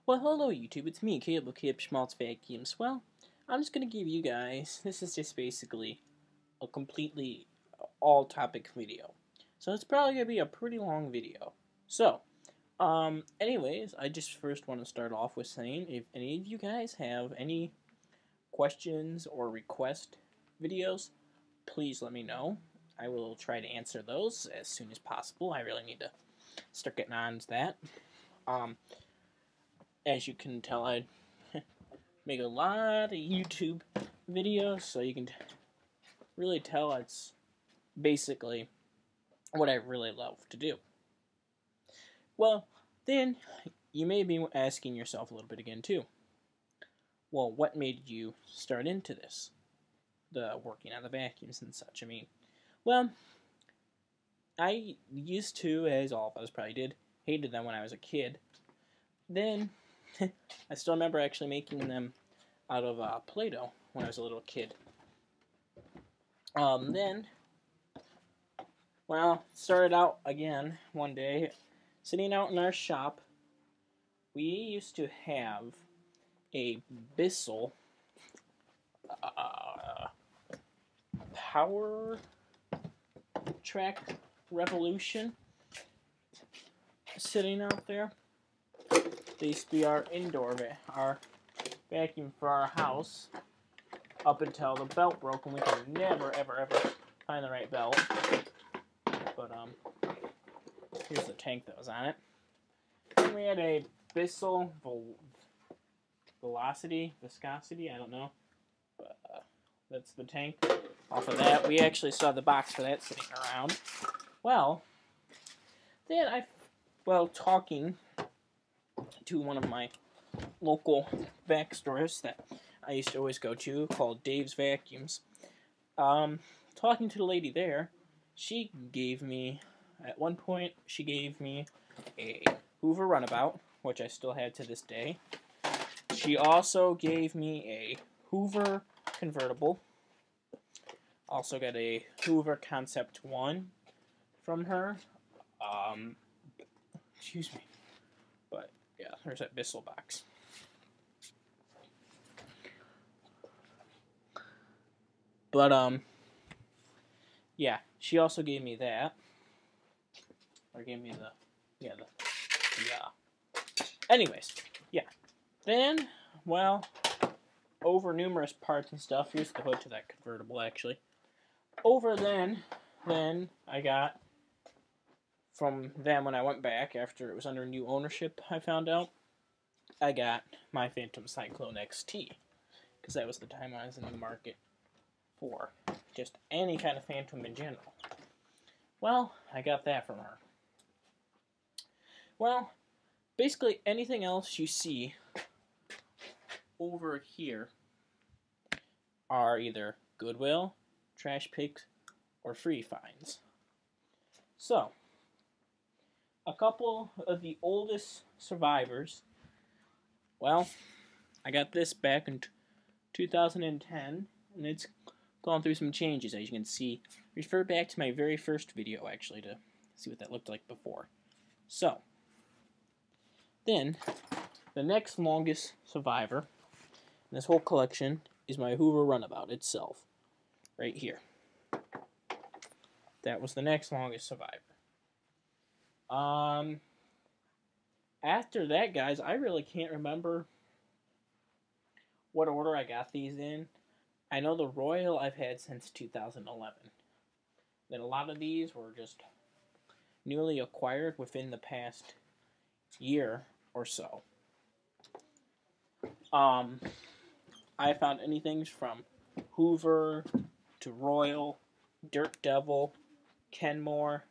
Well, hello YouTube, it's me, Caleb of Caleb Schmaltz Vacuums. Well, I'm just going to give you guys, this is just basically a completely all-topic video. So it's probably going to be a pretty long video. So, anyways, I just first want to start off with saying, if any of you guys have any questions or request videos, please let me know. I will try to answer those as soon as possible. I really need to start getting on to that. As you can tell, I make a lot of YouTube videos, so you can really tell it's basically what I really love to do. Well, then you may be asking yourself a little bit again too. Well, what made you start into this? The working on the vacuums and such. I mean, well, I used to, as all of us probably did, hated them when I was a kid. Then I still remember actually making them out of Play-Doh when I was a little kid. Then, well, started out again one day, sitting out in our shop. We used to have a Bissell Power Track Revolution sitting out there. They used to be our our vacuum for our house up until the belt broke and we could never, ever, ever find the right belt. But, here's the tank that was on it. And we had a Bissell Viscosity, I don't know. But, that's the tank. Off of that, we actually saw the box for that sitting around. Well, then talking to one of my local vac stores that I used to always go to, called Dave's Vacuums. Talking to the lady there, she gave me, at one point, she gave me a Hoover Runabout, which I still have to this day. She also gave me a Hoover Convertible. Also got a Hoover Concept 1 from her. Excuse me. But, yeah, there's that Bissell box. But, yeah, she also gave me that. Or gave me anyways, yeah. Then, well, over numerous parts and stuff, here's the hood to that convertible, actually. Over then I got, from them when I went back, after it was under new ownership, I found out, I got my Phantom Cyclone XT. Because that was the time I was in the market for just any kind of Phantom in general. Well, I got that from her. Well, basically anything else you see over here are either Goodwill, trash picks, or free finds. So, a couple of the oldest survivors. Well, I got this back in 2010, and it's gone through some changes, as you can see. Refer back to my very first video, actually, to see what that looked like before. So, then, the next longest survivor in this whole collection is my Hoover Runabout itself, right here. That was the next longest survivor. After that, guys, I really can't remember what order I got these in. I know the Royal I've had since 2011. Then a lot of these were just newly acquired within the past year or so. I found anything from Hoover to Royal, Dirt Devil, Kenmore,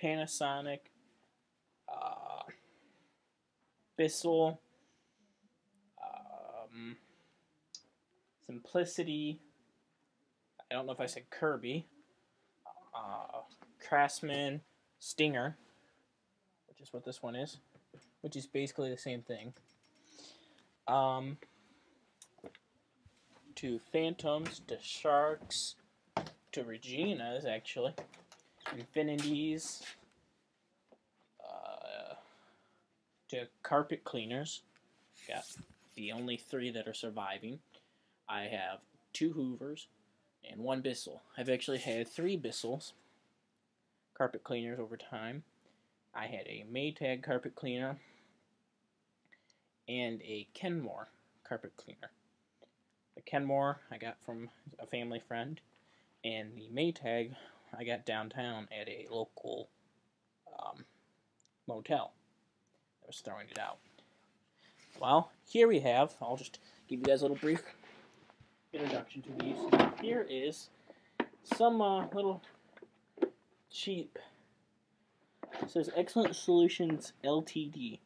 Panasonic, Bissell, Simplicity, I don't know if I said Kirby, Craftsman, Stinger, which is what this one is, which is basically the same thing, to Phantoms, to Sharks, to Reginas, actually, Infinities, to carpet cleaners, Got the only 3 that are surviving. I have 2 Hoovers and 1 Bissell. I've actually had 3 Bissells carpet cleaners over time. I had a Maytag carpet cleaner and a Kenmore carpet cleaner. The Kenmore I got from a family friend, and the Maytag I got downtown at a local motel. I was throwing it out. Well, here we have, I'll just give you guys a little brief introduction to these. Here is some little cheap, it says Excellent Solutions Ltd.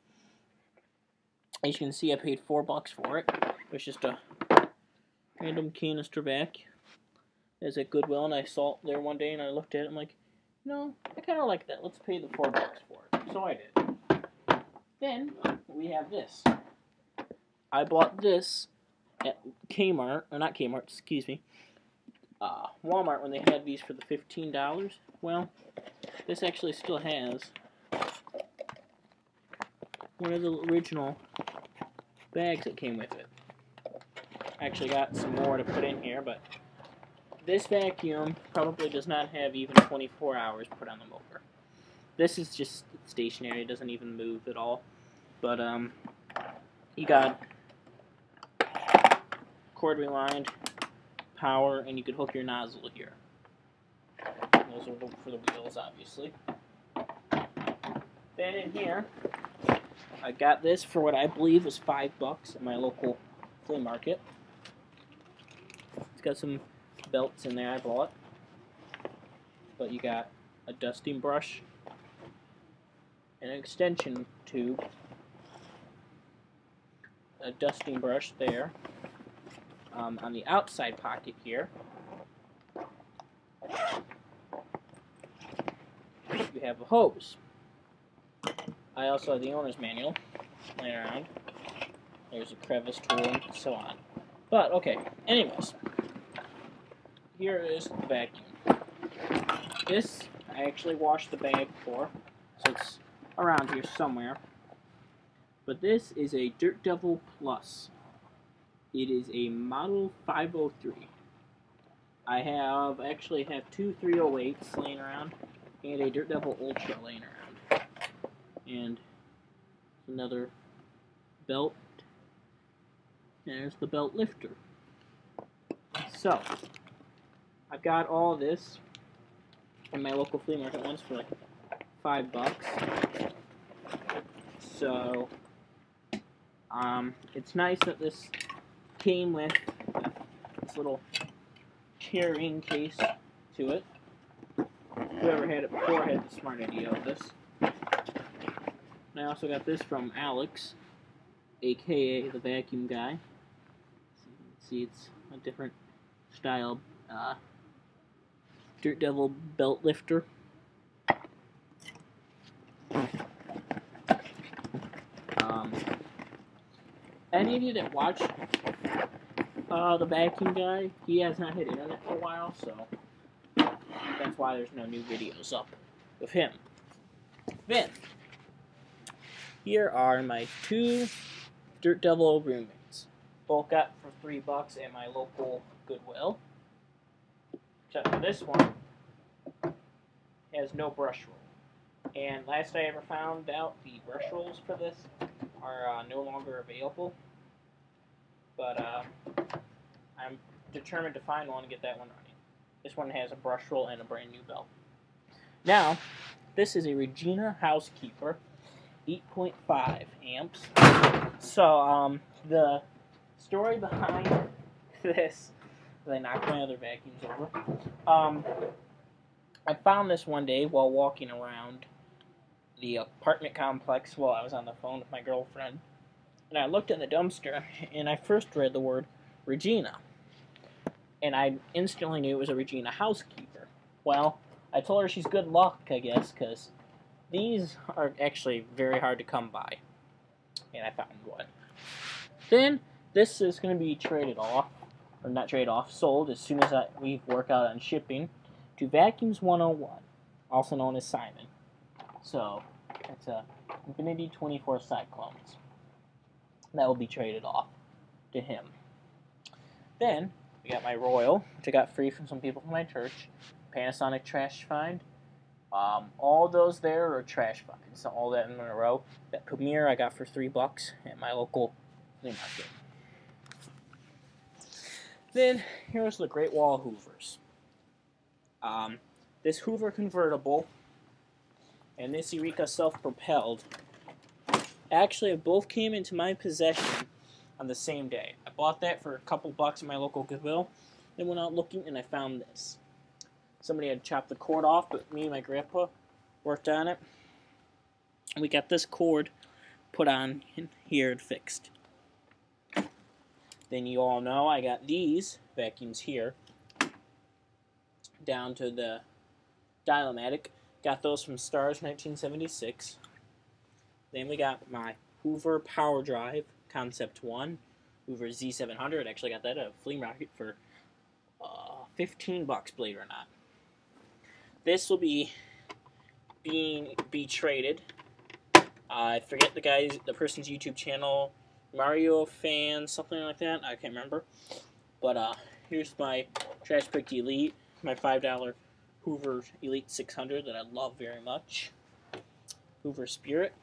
As you can see, I paid $4 for it. It's just a random canister vac. It's at Goodwill, and I saw it there one day, and I looked at it, I'm like, no, I kind of like that. Let's pay the $4 for it. So I did. Then, we have this. I bought this at Kmart, or not Kmart, excuse me, Walmart when they had these for the $15. Well, this actually still has one of the original bags that came with it. I actually got some more to put in here, but this vacuum probably does not have even 24 hours put on the motor. This is just stationary, it doesn't even move at all. But you got cord rewind, power, and you could hook your nozzle here. Those are for the wheels, obviously. Then in here, I got this for what I believe was $5 at my local flea market. It's got some belts in there I bought. But you got a dusting brush, an extension tube, a dusting brush there. On the outside pocket here, you have a hose. I also have the owner's manual laying around. There's a crevice tool and so on. But, okay, anyways, here is the vacuum. This, I actually washed the bag before, so it's around here somewhere. But this is a Dirt Devil Plus. It is a Model 503. I actually have 2 308s laying around, and a Dirt Devil Ultra laying around. And another belt. There's the belt lifter. So, I've got all this in my local flea market once for like $5. So, it's nice that this came with this little carrying case to it. Whoever had it before had the smart idea of this. And I also got this from Alex, aka the vacuum guy. So you can see it's a different style Dirt Devil belt lifter. Any of you that watch the vacuum guy, he has not hit internet for a while, so that's why there's no new videos up with him. Then, here are my 2 Dirt Devil roommates. Both got for $3 at my local Goodwill. Except for this one, has no brush roll. And last I ever found out, the brush rolls for this are no longer available. But I'm determined to find one and get that one running. This one has a brush roll and a brand new belt. Now, this is a Regina Housekeeper 8.5 amps. So, the story behind this, they knocked my other vacuums over. I found this one day while walking around the apartment complex while I was on the phone with my girlfriend. And I looked in the dumpster, and I first read the word Regina. And I instantly knew it was a Regina Housekeeper. Well, I told her she's good luck, I guess, because these are actually very hard to come by. And I found one. Then, this is going to be traded off, or not traded off, sold as soon as we work out on shipping, to Vacuums 101, also known as Simon. So, it's a Infinity 24 Cyclones. That will be traded off to him. Then, we got my Royal, which I got free from some people from my church. Panasonic trash find. All those there are trash finds. All that in a row. That Premier I got for $3 at my local flea market. Then, here's the Great Wall Hoovers. This Hoover convertible and this Eureka self-propelled actually both came into my possession on the same day. I bought that for a couple bucks at my local Goodwill, then went out looking and I found this. Somebody had chopped the cord off, but me and my grandpa worked on it. We got this cord put on in here and fixed. Then you all know I got these vacuums here down to the Dial-O-Matic. Got those from Stars 1976. Then we got my Hoover Power Drive Concept 1, Hoover Z700. Actually got that at a flea market for $15, believe it or not. This will be traded. I forget the person's YouTube channel, Mario Fan, something like that. I can't remember. But here's my Trash Picked Elite, my $5 Hoover Elite 600 that I love very much. Hoover Spirit,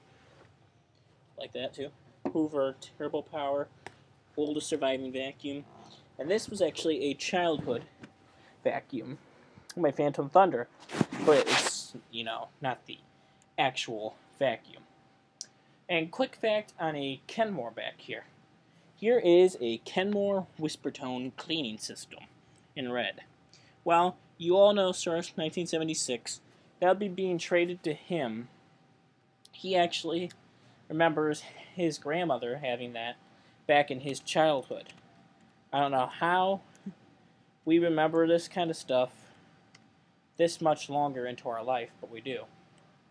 like that too. Hoover Turbo Power, oldest surviving vacuum. And this was actually a childhood vacuum, my Phantom Thunder, but it's, you know, not the actual vacuum. And quick fact on a Kenmore back here. Here is a Kenmore Whispertone cleaning system in red. Well, you all know Stars 1976. That'll be being traded to him. He actually remembers his grandmother having that back in his childhood. I don't know how we remember this kind of stuff this much longer into our life, but we do.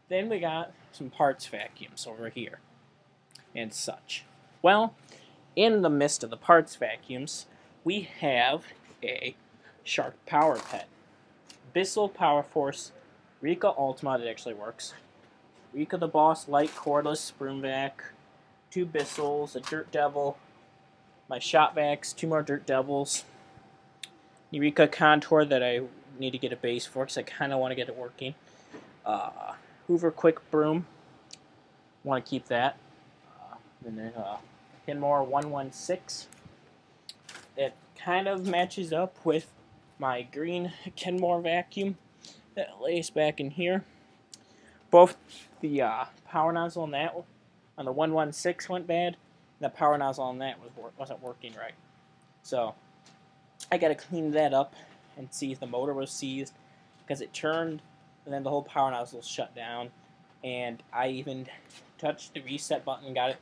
Then we got some parts vacuums over here and such. Well, in the midst of the parts vacuums, we have a Shark Power Pet. Bissell Power Force Rika Ultima that actually works. Rika the Boss Light Cordless Broom Vac. 2 Bissells, a Dirt Devil, my Shop Vacs, 2 more Dirt Devils. Eureka Contour that I need to get a base for because I kind of want to get it working. Hoover Quick Broom. Want to keep that. Then there's Kenmore 116. It kind of matches up with my green Kenmore vacuum that lays back in here. Both the power nozzle on that on the 116 went bad, and the power nozzle on that wasn't working right. So I got to clean that up and see if the motor was seized, because it turned and then the whole power nozzle shut down, and I even touched the reset button, got it,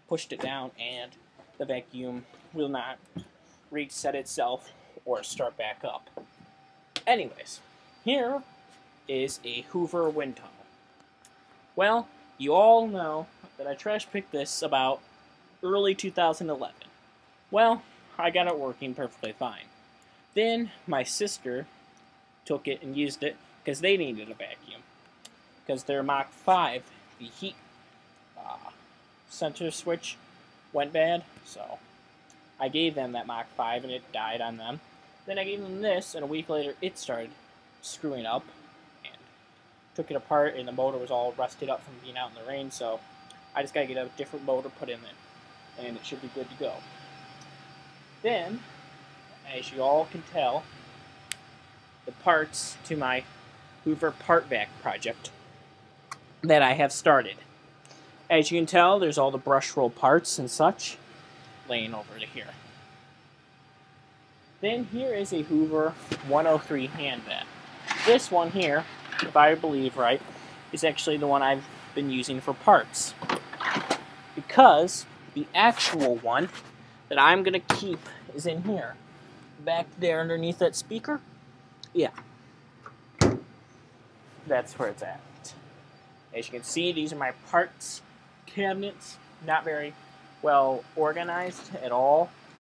pushed it down, and the vacuum will not reset itself or start back up. Anyways, here is a Hoover wind tunnel. Well, you all know that I trash picked this about early 2011. Well, I got it working perfectly fine. Then my sister took it and used it because they needed a vacuum. Because their Mach 5, the heat center switch went bad, so I gave them that Mach 5 and it died on them. Then I gave them this, and a week later it started screwing up, and took it apart, and the motor was all rusted up from being out in the rain, so I just gotta get a different motor put in it, and it should be good to go. Then, as you all can tell, the parts to my Hoover Part Vac project that I have started. As you can tell, there's all the brush roll parts and such laying over to here. Then here is a Hoover 103 hand vac. This one here, if I believe right, is actually the one I've been using for parts. Because the actual one that I'm going to keep is in here. Back there underneath that speaker. Yeah. That's where it's at. As you can see, these are my parts cabinets. Not very well organized at all.